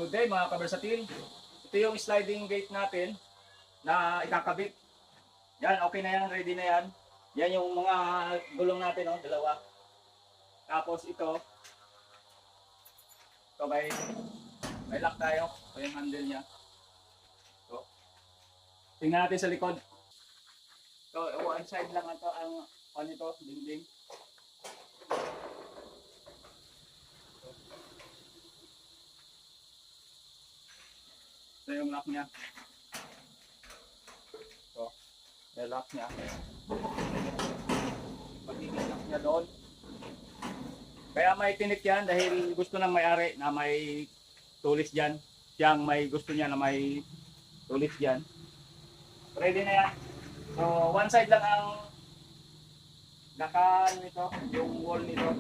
Good day mga kabersatil. Ito yung sliding gate natin na ikakabit. Yan, okay na yan, ready na yan. Yan yung mga gulong natin, oh, dalawa. Tapos ito may lock tayo. Ito yung handle niya. Ito. Tingnan natin sa likod. So, one side lang ito ang nito, dingding. Ito yung lock niya. Ito, may lock niya. Magiging lock niya doon. Kaya may tinik yan dahil gusto ng may-ari na may tulis dyan. Siyang may gusto niya na may tulis dyan. Ready na yan. So, one side lang ang naka nito, yung wall nito.